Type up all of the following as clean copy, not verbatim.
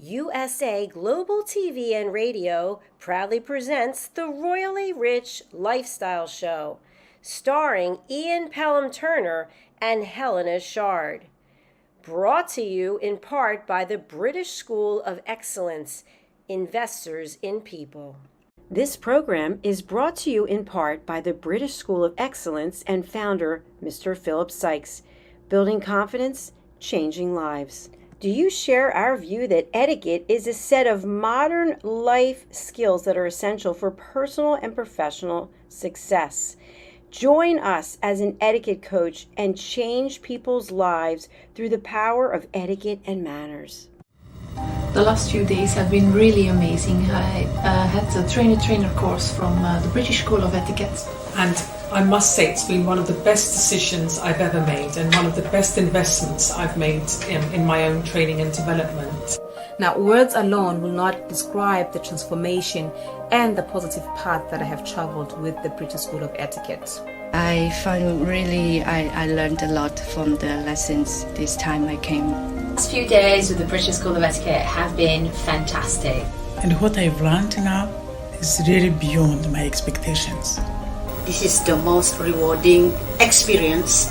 USA Global TV and Radio proudly presents the Royally Rich Lifestyle Show, starring Ian Pelham Turner and Helena CHARD. Brought to you in part by the British School of Excellence, Investors in People. This program is brought to you in part by the British School of Excellence and founder, Mr. Philip Sykes, building confidence, changing lives. Do you share our view that etiquette is a set of modern life skills that are essential for personal and professional success? Join us as an etiquette coach and change people's lives through the power of etiquette and manners. The last few days have been really amazing. I had a trainer course from the British School of Etiquette. And I must say it's been one of the best decisions I've ever made and one of the best investments I've made in my own training and development. Now, words alone will not describe the transformation and the positive path that I have traveled with the British School of Etiquette. I learned a lot from the lessons this time I came. The last few days with the British School of Etiquette have been fantastic. And what I've learned now is really beyond my expectations. This is the most rewarding experience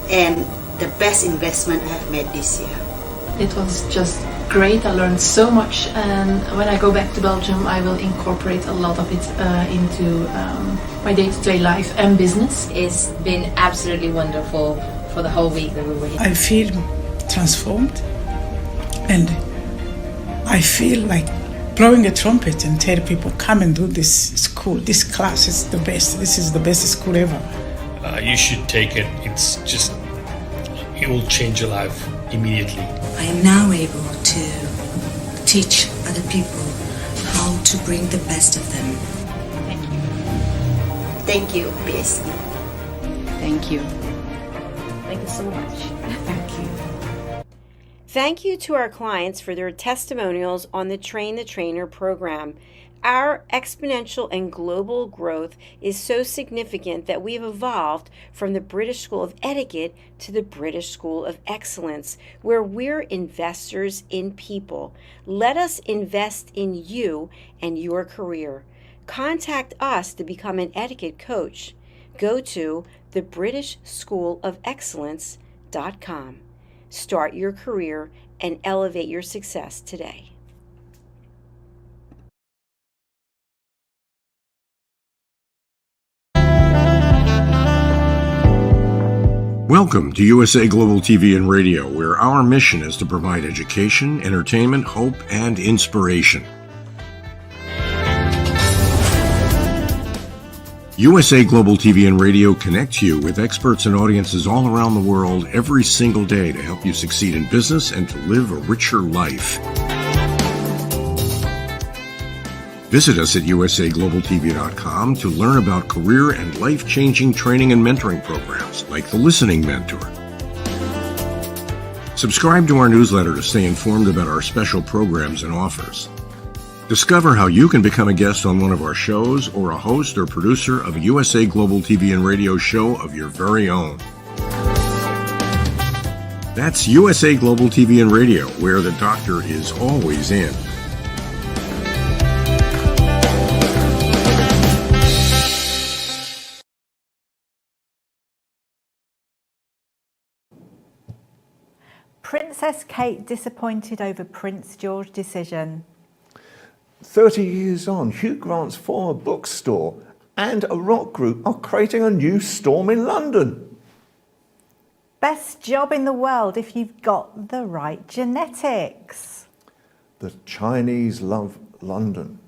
and the best investment I have made this year. It was just great. I learned so much, and when I go back to Belgium I will incorporate a lot of it into my day-to-day life and business. It's been absolutely wonderful for the whole week that we were here. I feel transformed, and I feel like blowing a trumpet and tell people, come and do this school, this class is the best, this is the best school ever. You should take it. It will change your life immediately. I am now able to teach other people how to bring the best of them. Thank you. Thank you, BSc. Thank you. Thank you so much. Thank you. Thank you to our clients for their testimonials on the Train the Trainer program. Our exponential and global growth is so significant that we have evolved from the British School of Etiquette to the British School of Excellence, where we're investors in people. Let us invest in you and your career. Contact us to become an etiquette coach. Go to thebritishschoolofexcellence.com. Start your career and elevate your success today. Welcome to USA Global TV and Radio, where our mission is to provide education, entertainment, hope, and inspiration. USA Global TV and Radio connects you with experts and audiences all around the world every single day to help you succeed in business and to live a richer life. Visit us at usaglobaltv.com to learn about career and life-changing training and mentoring programs like the Listening Mentor. Subscribe to our newsletter to stay informed about our special programs and offers. Discover how you can become a guest on one of our shows or a host or producer of a USA Global TV and Radio show of your very own. That's USA Global TV and Radio, where the doctor is always in. Princess Kate disappointed over Prince George's decision. 30 years on, Hugh Grant's former bookstore and a rock group are creating a new storm in London. Best job in the world if you've got the right genetics. The Chinese love London.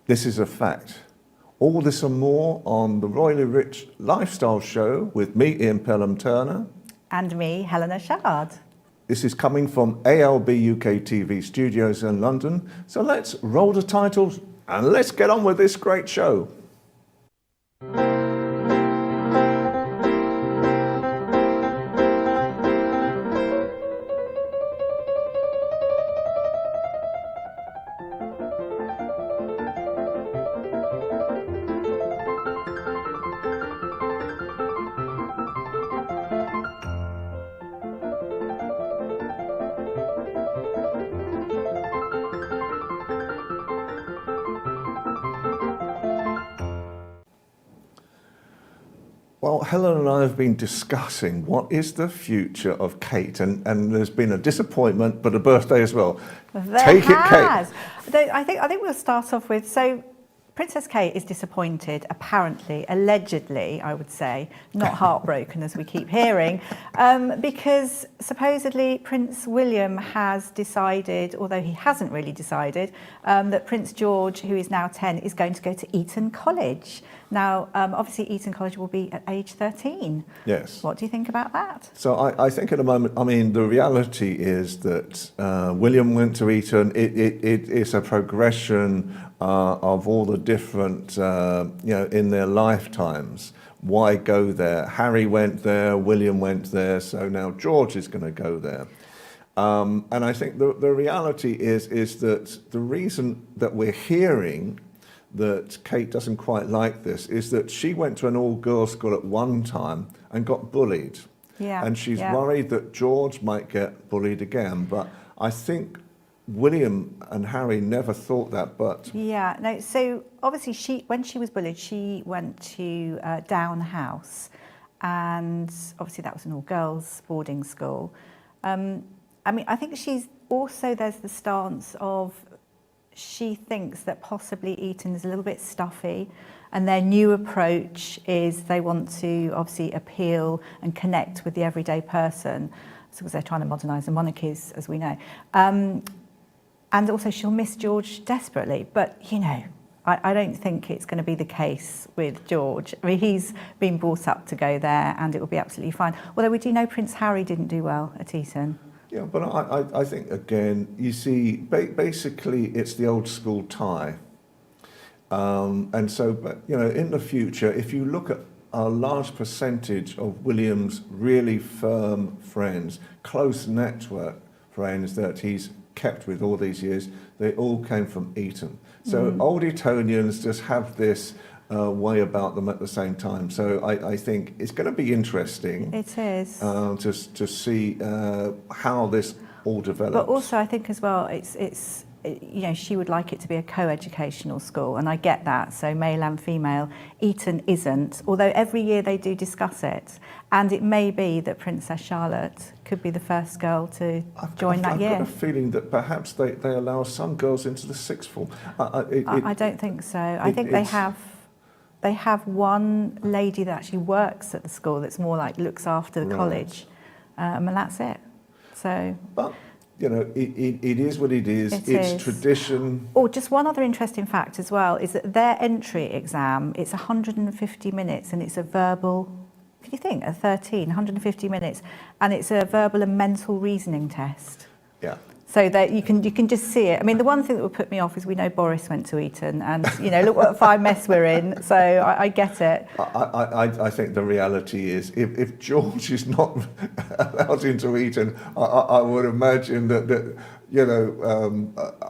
This is a fact. All this and more on the Royally Rich Lifestyle Show with me, Ian Pelham Turner. And me, Helena CHARD. This is coming from ALB UK TV studios in London. So let's roll the titles and let's get on with this great show. Well, Helen and I have been discussing what is the future of Kate, and there's been a disappointment, but a birthday as well. Take it, Kate. I think we'll start off with, so Princess Kate is disappointed, apparently, allegedly, I would say, not heartbroken as we keep hearing, because supposedly Prince William has decided, although he hasn't really decided, that Prince George, who is now 10, is going to go to Eton College. Now, obviously, Eton College will be at age 13. Yes. What do you think about that? So I think at the moment, I mean, the reality is that William went to Eton. It's a progression of all the different, in their lifetimes. Why go there? Harry went there, William went there, so now George is going to go there. And I think the reality is that the reason that we're hearing that Kate doesn't quite like this is that she went to an all-girls school at one time and got bullied. Yeah. And she's worried that George might get bullied again. But I think William and Harry never thought that, but... Yeah, no, so obviously when she was bullied, she went to Down House, and obviously that was an all-girls boarding school. I mean, I think there's the stance of she thinks that possibly Eton is a little bit stuffy, and their new approach is they want to obviously appeal and connect with the everyday person, because they're trying to modernise the monarchies, as we know. And also she'll miss George desperately, but I don't think it's going to be the case with George. I mean, he's been brought up to go there, and it will be absolutely fine. Although we do know Prince Harry didn't do well at Eton. Yeah, but I think, again, you see, basically it's the old school tie. And so, but, in the future, if you look at a large percentage of William's really firm friends, close network friends that he's kept with all these years, they all came from Eton. So old Etonians just have this way about them at the same time. So I think it's going to be interesting. It is. To see how this all develops. But also I think as well, it's she would like it to be a co-educational school, and I get that, so male and female. Eton isn't, although every year they do discuss it, and it may be that Princess Charlotte could be the first girl to join that year. I've got a feeling that perhaps they allow some girls into the sixth form. I don't think so. I think they have one lady that actually works at the school that's more like looks after the college, and that's it. So. But it is what it is. It's tradition. Oh, just one other interesting fact as well is that their entry exam, it's 150 minutes, and it's a verbal, can you think, 150 minutes, and it's a verbal and mental reasoning test. Yeah. So that you can just see it. I mean, the one thing that would put me off is we know Boris went to Eton, and look what a fine mess we're in. So I get it. I think the reality is, if George is not allowed into Eton, I would imagine that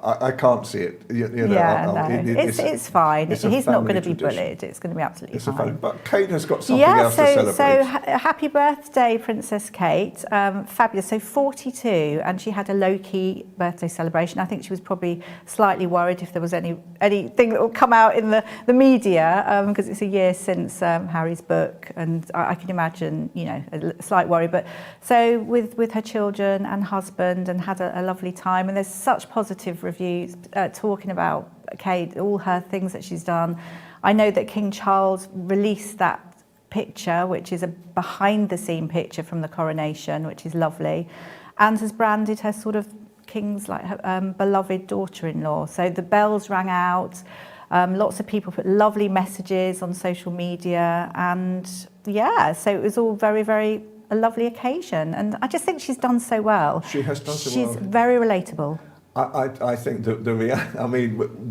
I can't see it. It's fine. He's not going to be bullied. It's going to be absolutely fine. But Kate has got something else to celebrate. So happy birthday, Princess Kate. Fabulous. So 42, and she had a low-key birthday celebration. I think she was probably slightly worried if there was anything that will come out in the media, because it's a year since Harry's book, and I can imagine, a slight worry. But so with her children and husband, and had a lovely time. And there's such positive reviews talking about Kate, all her things that she's done. I know that King Charles released that picture, which is a behind-the-scene picture from the coronation, which is lovely, and has branded her sort of king's beloved daughter-in-law. So the bells rang out. Lots of people put lovely messages on social media, and so it was all very, very a lovely occasion, and I just think she's done so well. She has done so well. She's very relatable. I think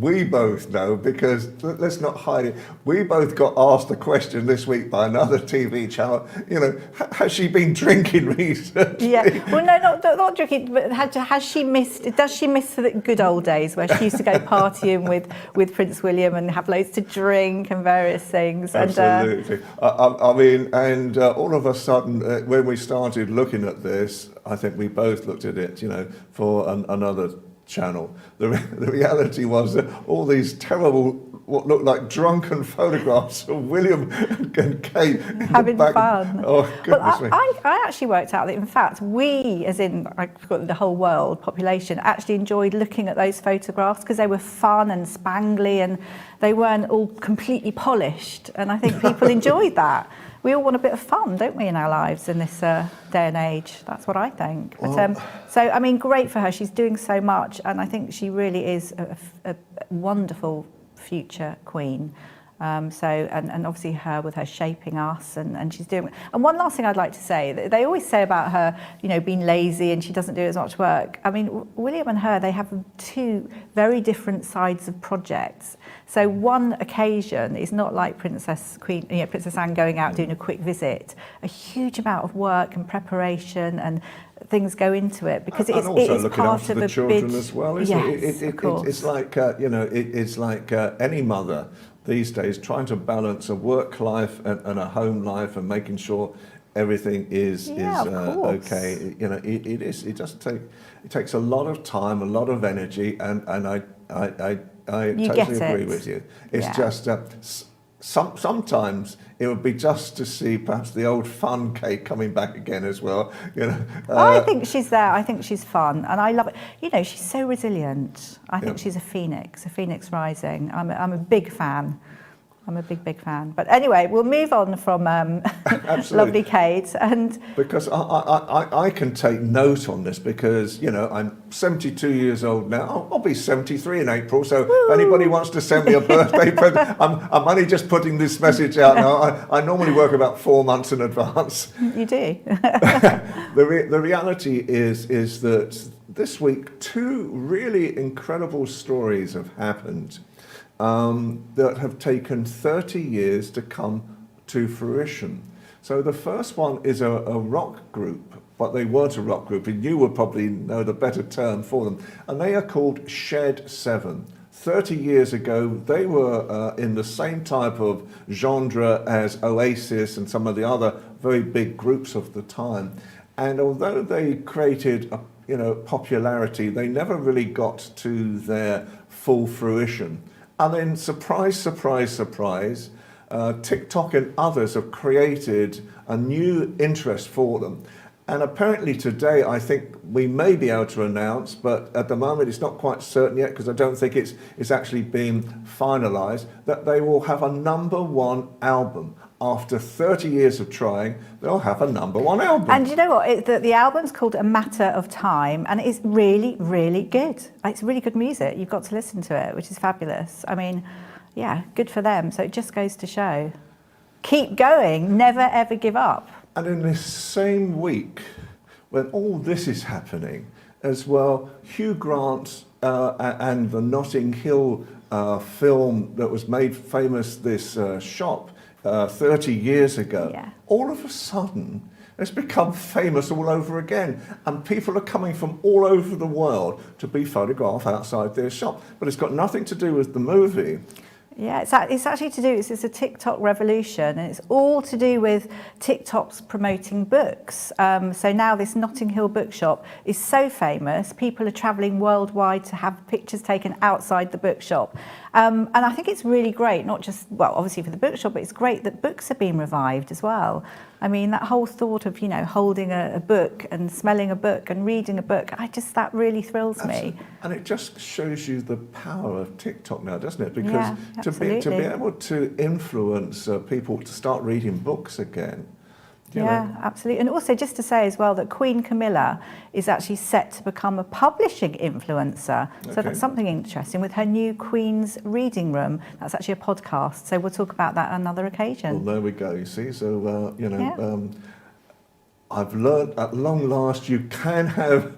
we both know, because let's not hide it. We both got asked a question this week by another TV channel. Has she been drinking recently? Yeah. Well, no, not drinking. But has she missed? Does she miss the good old days where she used to go partying with Prince William and have loads to drink and various things? Absolutely. And all of a sudden, when we started looking at this, I think we both looked at it, for another channel. The reality was that all these terrible what looked like drunken photographs of William and Kate having fun. Oh, goodness me. I actually worked out that, in fact, we, as in the whole world population, actually enjoyed looking at those photographs because they were fun and spangly and they weren't all completely polished. And I think people enjoyed that. We all want a bit of fun, don't we, in our lives in this day and age? That's what I think. But, so, I mean, great for her. She's doing so much, and I think she really is a wonderful future queen. And obviously her with her shaping us, and she's doing. And one last thing I'd like to say, they always say about her, you know, being lazy and she doesn't do as much work. I mean, William and her, they have two very different sides of projects. So one occasion is not like Princess Anne going out doing a quick visit. A huge amount of work and preparation and things go into it because it's looking part after of the a children big, as well, isn't yes, it? of course. It's like it's like any mother these days trying to balance a work life and a home life and making sure everything is okay. You know, it takes a lot of time, a lot of energy, and I totally agree with you. It's just sometimes it would be just to see perhaps the old fun Kate coming back again as well. You know, I think she's there. I think she's fun, and I love it. You know, she's so resilient. I think she's a phoenix rising. I'm a big fan. I'm a big fan. But anyway, we'll move on from lovely Kate. And because I can take note on this because, you know, I'm 72 years old now. I'll be 73 in April. So if anybody wants to send me a birthday present, I'm only just putting this message out now. I normally work about 4 months in advance. You do. The reality is that this week, two really incredible stories have happened. That have taken 30 years to come to fruition. So the first one is a rock group, but they weren't a rock group, and you would probably know the better term for them. And they are called Shed 7. 30 years ago, they were in the same type of genre as Oasis and some of the other very big groups of the time. And although they created popularity, they never really got to their full fruition. And then, surprise, surprise, surprise, TikTok and others have created a new interest for them. And apparently today, I think we may be able to announce, but at the moment it's not quite certain yet because I don't think it's actually been finalised, that they will have a #1 album. After 30 years of trying, they'll have a #1 album. And you know what? The album's called A Matter of Time, and it's really, really good. It's really good music. You've got to listen to it, which is fabulous. I mean, yeah, good for them. So it just goes to show. Keep going. Never, ever give up. And in this same week, when all this is happening, as well, Hugh Grant and the Notting Hill film that was made famous, this shop, 30 years ago, all of a sudden it's become famous all over again, and people are coming from all over the world to be photographed outside their shop. But it's got nothing to do with the movie. Yeah, it's actually to do, it's a TikTok revolution, and it's all to do with TikTok's promoting books. So now this Notting Hill bookshop is so famous, people are travelling worldwide to have pictures taken outside the bookshop. And I think it's really great, not just, well, obviously for the bookshop, but it's great that books are being revived as well. I mean, that whole thought of, holding a book and smelling a book and reading a book, that really thrills me. And it just shows you the power of TikTok now, doesn't it? Because to be able to influence people to start reading books again. Absolutely. And also just to say as well that Queen Camilla is actually set to become a publishing influencer. So that's something interesting with her new Queen's Reading Room. That's actually a podcast. So we'll talk about that on another occasion. Well, there we go, you see. So, I've learned at long last you can have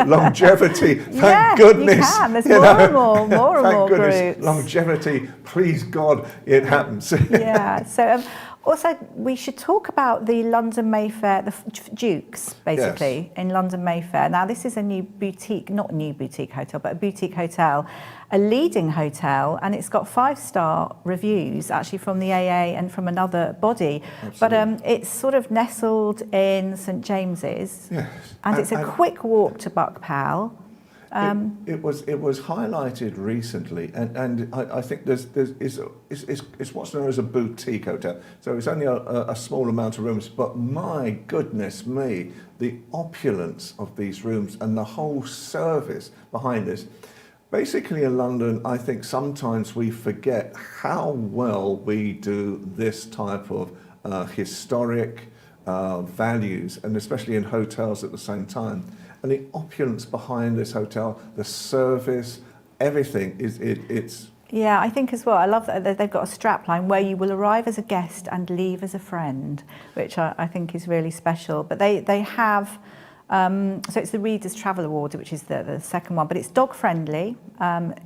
longevity. Thank goodness. You can. There's more and more groups. Longevity, please God, it happens. So also, we should talk about the London Mayfair, the Dukes, basically, in London Mayfair. Now, this is a new boutique, not new boutique hotel, but a boutique hotel, a leading hotel, and it's got 5-star reviews, actually, from the AA and from another body. Absolutely. But it's sort of nestled in St James's, and it's a quick walk to Buckpal. It was highlighted recently, and I think it's what's known as a boutique hotel. So it's only a small amount of rooms, but my goodness me, the opulence of these rooms and the whole service behind this. Basically in London, I think sometimes we forget how well we do this type of historic values, and especially in hotels at the same time. And the opulence behind this hotel, the service, everything, it's... Yeah, I think as well, I love that they've got a strapline where you will arrive as a guest and leave as a friend, which I think is really special. But they have... so it's the Reader's Travel Award, which is the second one, but it's dog friendly.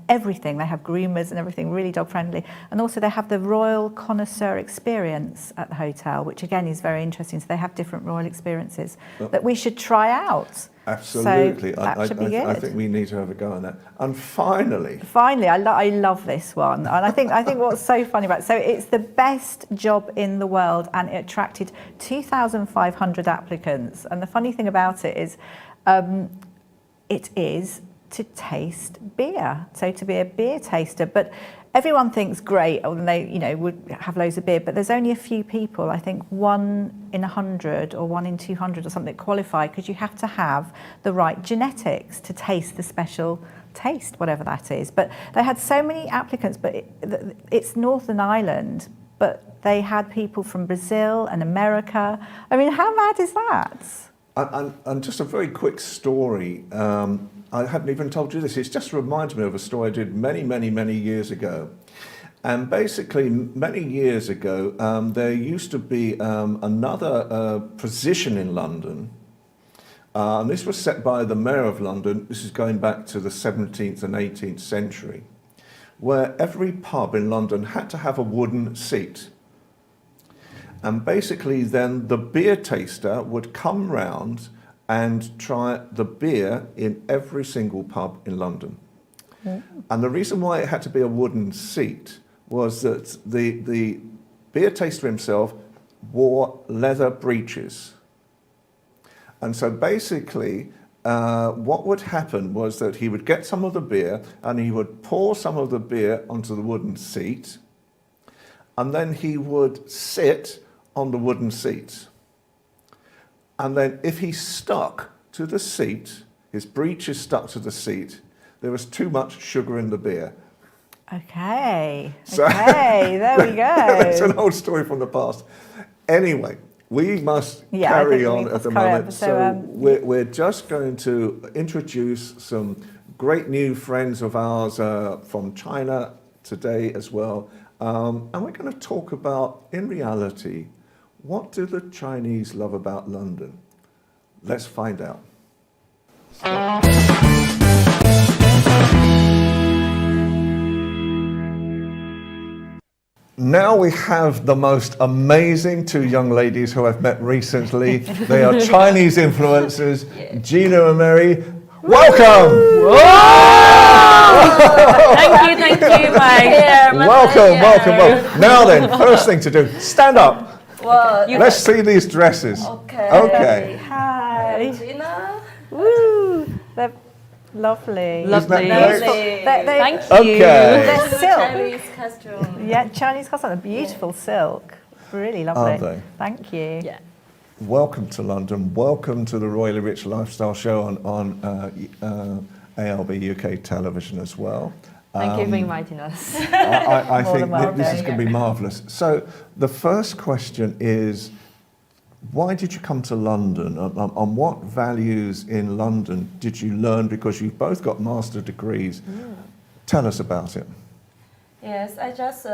Everything, they have groomers and everything, really dog friendly. And also they have the Royal Connoisseur Experience at the hotel, which again is very interesting. So they have different royal experiences that we should try out. Absolutely. So that should be good. I think we need to have a go on that. And finally, I love this one, and I think what's so funny about it, so it's the best job in the world, and it attracted 2,500 applicants. And the funny thing about it is to taste beer, so to be a beer taster. But everyone thinks great, and they would have loads of beer, but there's only a few people, I think 1 in 100 or 1 in 200 or something qualified, because you have to have the right genetics to taste the special taste, whatever that is. But they had so many applicants, but it's Northern Ireland, but they had people from Brazil and America. I mean, how mad is that? And just a very quick story. I haven't even told you this. It just reminds me of a story I did many years ago. And basically, many years ago, there used to be another position in London. And this was set by the Mayor of London. This is going back to the 17th and 18th century, where every pub in London had to have a wooden seat. And basically then the beer taster would come round and try the beer in every single pub in London. Mm. And the reason why it had to be a wooden seat was that the beer taster himself wore leather breeches. And so basically what would happen was that he would get some of the beer and he would pour some of the beer onto the wooden seat, and then he would sit on the wooden seat. And then if he stuck to the seat, his breeches stuck to the seat, there was too much sugar in the beer. Okay, there we go. That's an old story from the past. Anyway, we must carry on at the moment. So we're just going to introduce some great new friends of ours from China today as well. And we're going to talk about, in reality, what do the Chinese love about London? Let's find out. Now we have the most amazing two young ladies who I've met recently. They are Chinese influencers, Gina and Mary. Welcome! Thank you, Mike. Welcome. Now then, first thing to do, stand up. Well, let's see these dresses. Okay. Hi. Gina. Woo. They're lovely. Lovely. Thank you. Okay. They're silk. Chinese costume. Yeah, Chinese costume. Beautiful silk. Really lovely. Aren't they? Thank you. Yeah. Welcome to London. Welcome to the Royally Rich Lifestyle Show on ALB UK television as well. Thank you for inviting us. I think this is going to be marvellous. So the first question is, why did you come to London? And what values in London did you learn? Because you've both got master degrees. Tell us about it. Yes, I just,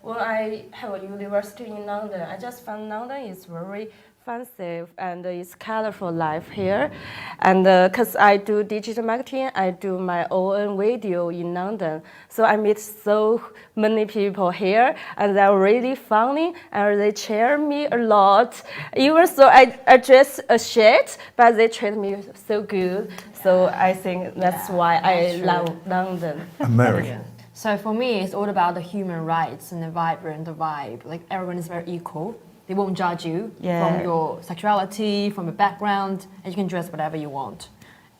when I have a university in London, I just found London is very fancy and it's colorful life here. And because I do digital marketing, I do my own video in London. So I meet so many people here and they're really funny and they cheer me a lot. Even so I dress a shit, but they treat me so good. So I think that's why I love London. American. So for me, it's all about the human rights and the vibe. Like everyone is very equal. They won't judge you from your sexuality, from your background, and you can dress whatever you want.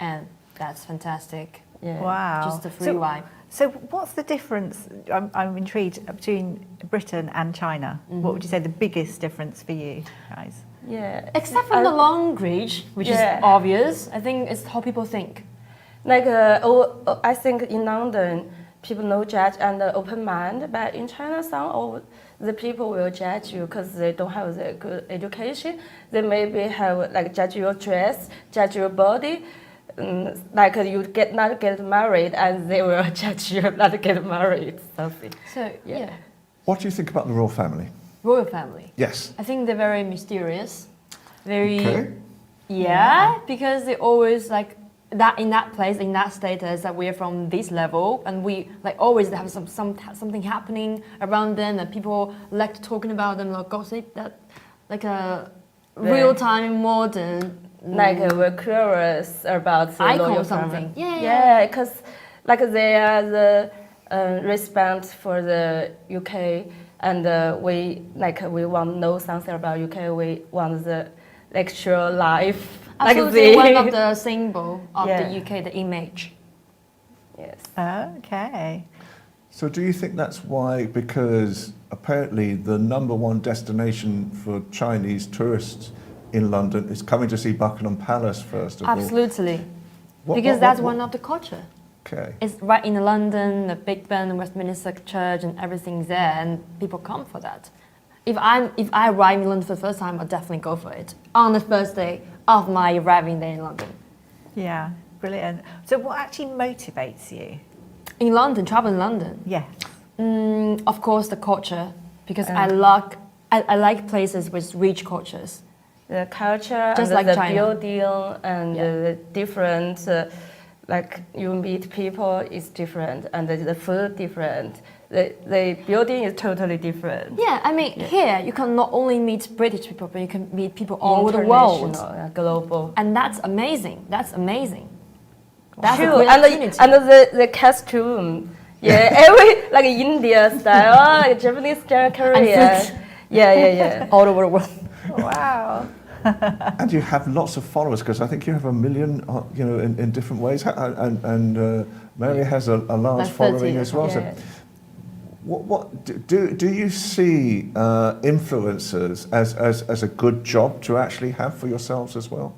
And that's fantastic. Yeah. Wow. Just a free vibe. So what's the difference, I'm intrigued, between Britain and China? What would you say the biggest difference for you guys? Yeah. Except from the language, which is obvious, I think it's how people think. Like, I think in London, people no judge and open mind, but in China, some of the people will judge you because they don't have the good education. They maybe have like judge your dress, judge your body, like you not get married, and they will judge you not get married. Something. So yeah. What do you think about the royal family? Royal family. Yes. I think they're very mysterious. Very. Okay. Yeah, because they always like that in that place, in that status, that we're from this level, and we like always have something happening around them, and people like talking about them, like gossip, that like a real time modern. Like we're curious about the royal something. family. Yeah, because like they are the respect for the UK, and we want to know something about UK. We want the lecture life. Absolutely, like one of the symbol of the UK, the image. Yes. Okay. So do you think that's why, because apparently the #1 destination for Chinese tourists in London is coming to see Buckingham Palace first of all? Absolutely. Because that's one of the culture. Okay. It's right in London, the Big Ben, Westminster Church, and everything's there, and people come for that. If I arrive in London for the first time, I'll definitely go for it on the first day of my arriving there in London. Yeah, brilliant. So what actually motivates you? In London, travel in London? Yes. Of course, the culture, because I like places with rich cultures. The culture, just and like the China. building, and the different, like you meet people is different, and the food different. The building is totally different. Yeah, I mean, here you can not only meet British people, but you can meet people all over the world. Global. And that's amazing. That's amazing. That's true. a great opportunity. And the costume. Yeah, every, like India style, like Japanese style, Korea. Yeah. All over the world. Wow. And you have lots of followers, because I think you have 1 million, in different ways, and Mary has a large following as well. Yeah. So, what do you see influencers as a good job to actually have for yourselves as well?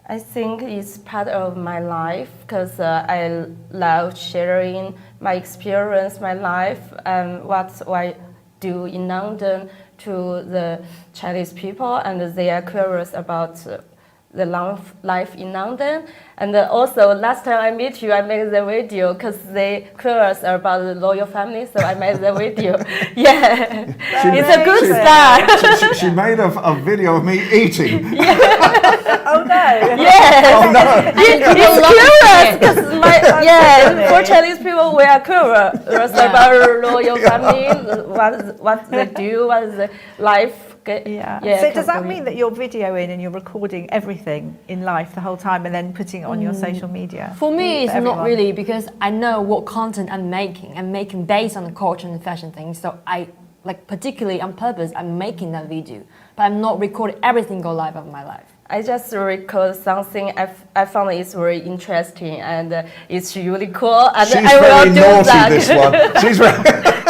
I think it's part of my life, because I love sharing my experience, my life, and what I do in London to the Chinese people, and they are curious about the life in London. And also, last time I met you, I made the video because they curious about the royal family, so I made the video. Yeah, it's a good start. She made a video of me eating. Oh no! Yes. Oh no! It's curious because for Chinese people, we are curious about royal family, what they do, what is the life. So does that mean that you're videoing and you're recording everything in life the whole time and then putting it on your social media? For me, it's not really, because I know what content I'm making. I'm making based on the culture and fashion things. So I, like particularly on purpose, I'm making that video. But I'm not recording every single life of my life. I just record something I found is very interesting, and it's really cool, and She's I will very do naughty, that. this one. She's very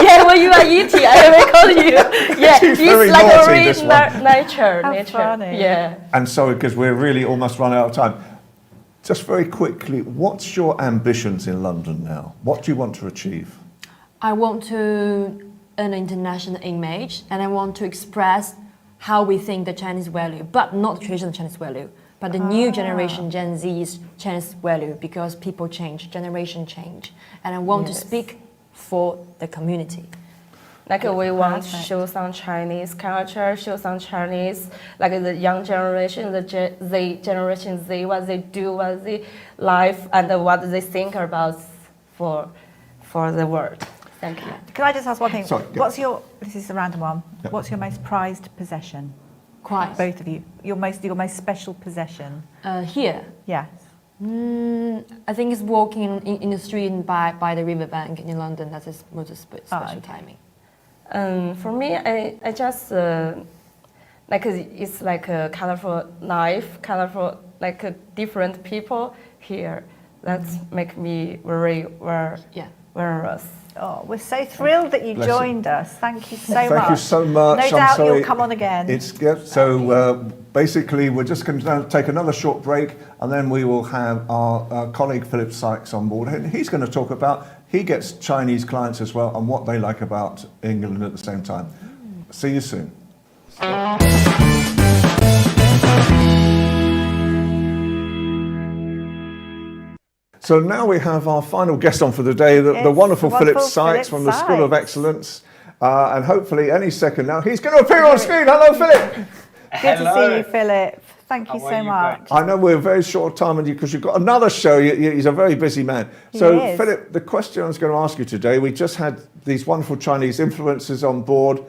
yeah, when you are eating, I record you. Yeah, She's it's very like naughty, a real this one. nature. Funny. Yeah. And sorry, because we're really almost run out of time. Just very quickly, what's your ambitions in London now? What do you want to achieve? I want to earn an international image, and I want to express how we think the Chinese value, but not the traditional Chinese value, but the new generation, Gen Z's Chinese value, because people change, generation change, and I want to speak for the community. Like we want to show some Chinese culture, show some Chinese, like the young generation, the Generation Z, what they do, what they life, and what they think about for the world. Thank you. Can I just ask one thing? Sorry, this is a random one. Yep. What's your most prized possession? Quite. Both of you. Your most special possession? Here? Yes. I think it's walking in the street by the riverbank in London. That is most special timing. For me, I just like it's like a colorful life, colorful like different people here. That's make me very nervous. Oh, we're so thrilled that you Bless joined us. Thank you so much. Thank you so much. No I'm doubt sorry. you'll come on again. Basically, we're just going to take another short break, and then we will have our colleague Philip Sykes on board. And he's going to talk about, he gets Chinese clients as well and what they like about England at the same time. See you soon. So now we have our final guest on for the day, the wonderful Philip Sykes from the School of Excellence. And hopefully any second now, he's going to appear on screen. Hello, Philip. Good to see you, Philip. Thank you so much. I know we're very short time on you because you've got another show. He's a very busy man. So, Philip, the question I was going to ask you today, we just had these wonderful Chinese influencers on board.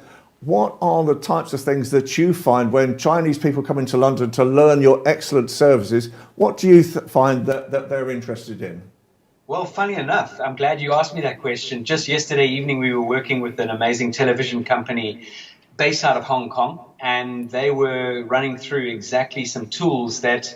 What are the types of things that you find when Chinese people come into London to learn your excellent services? What do you find that they're interested in? Well, funny enough, I'm glad you asked me that question. Just yesterday evening, we were working with an amazing television company based out of Hong Kong, and they were running through exactly some tools that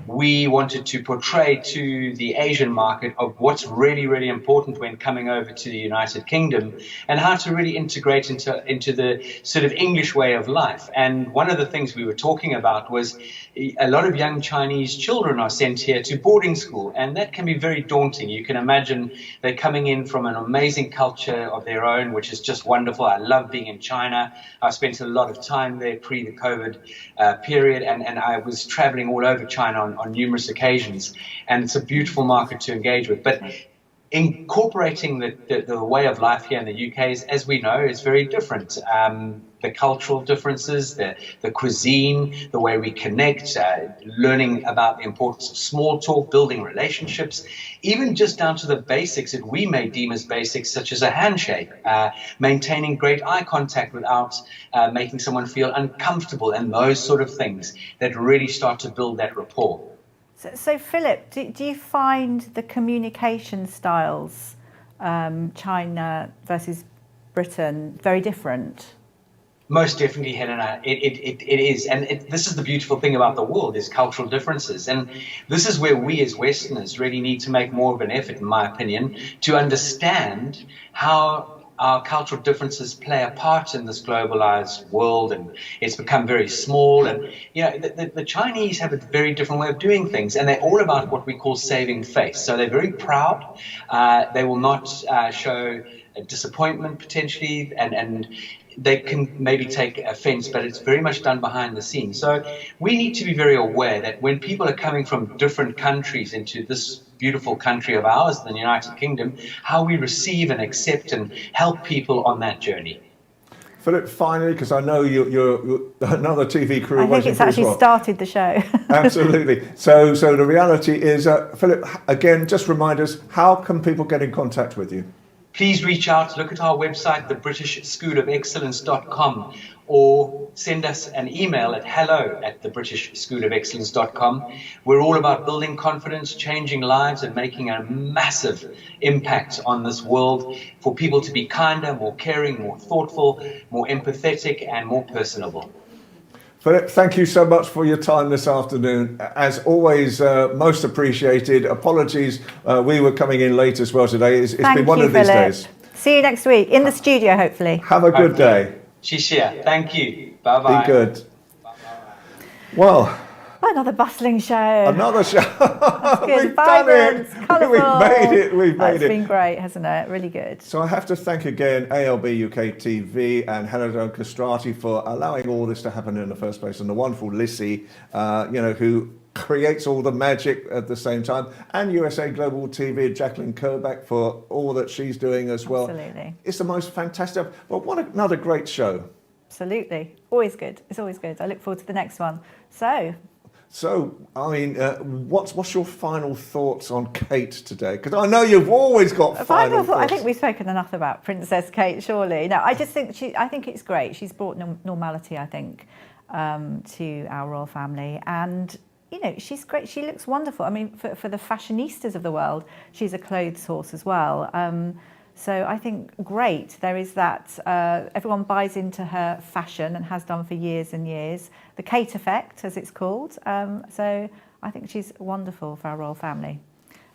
we wanted to portray to the Asian market of what's really, really important when coming over to the United Kingdom and how to really integrate into the sort of English way of life. And one of the things we were talking about was a lot of young Chinese children are sent here to boarding school, and that can be very daunting. You can imagine they're coming in from an amazing culture of their own, which is just wonderful. I love being in China. I spent a lot of time there pre the COVID period, and I was traveling all over China on numerous occasions, and it's a beautiful market to engage with. But incorporating the way of life here in the UK, as we know, is very different. The cultural differences, the cuisine, the way we connect, learning about the importance of small talk, building relationships, even just down to the basics that we may deem as basics, such as a handshake, maintaining great eye contact without making someone feel uncomfortable, and those sort of things that really start to build that rapport. So Philip, do you find the communication styles, China versus Britain, very different? Most definitely, Helena. It is. And this is the beautiful thing about the world, is cultural differences. And this is where we as Westerners really need to make more of an effort, in my opinion, to understand how our cultural differences play a part in this globalized world, and it's become very small. And you know, the Chinese have a very different way of doing things, and they're all about what we call saving face. So they're very proud. They will not show disappointment potentially, and they can maybe take offense, but it's very much done behind the scenes. So we need to be very aware that when people are coming from different countries into this beautiful country of ours, the United Kingdom, how we receive and accept and help people on that journey. Philip, finally, because I know you're another TV crew. I think it's actually started the show. Absolutely. So the reality is, Philip, again, just remind us, how can people get in contact with you? Please reach out, look at our website, thebritishschoolofexcellence.com, or send us an email at hello@thebritishschoolofexcellence.com. We're all about building confidence, changing lives, and making a massive impact on this world for people to be kinder, more caring, more thoughtful, more empathetic, and more personable. Philip, thank you so much for your time this afternoon. As always, most appreciated. Apologies, we were coming in late as well today. It's been one of these days. See you next week in the studio, hopefully. Have a good day. Xixia. Thank you. Bye-bye. Be good. Well, another bustling show. Another show. That's good. We've done it. Colourful. We've made it. We've made it. It's been great, hasn't it? Really good. So I have to thank again ALB UK TV and Helena Castrati for allowing all this to happen in the first place, and the wonderful Lissy, who creates all the magic at the same time, and USA Global TV, Jacalyn Kerbeck, for all that she's doing as well. Absolutely. It's the most fantastic. Well, what another great show. Absolutely. Always good. It's always good. I look forward to the next one. So, I mean, what's your final thoughts on Kate today? Because I know you've always got final thoughts. I think we've spoken enough about Princess Kate, surely. No, I just think I think it's great. She's brought normality, I think, to our royal family, and you know, she's great. She looks wonderful. I mean, for the fashionistas of the world, she's a clothes horse as well. So I think great. There is that, everyone buys into her fashion and has done for years and years. The Kate effect, as it's called. So I think she's wonderful for our royal family.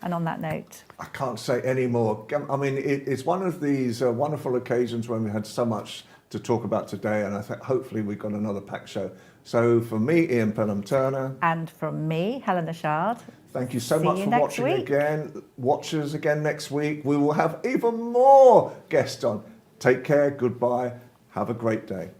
And on that note, I can't say any more. I mean, it's one of these wonderful occasions when we had so much to talk about today, and I think hopefully we've got another packed show. So for me, Ian Pelham-Turner. And from me, Helena Chard. Thank you so See much you for next watching week. again. Watch us again next week. We will have even more guests on. Take care. Goodbye. Have a great day.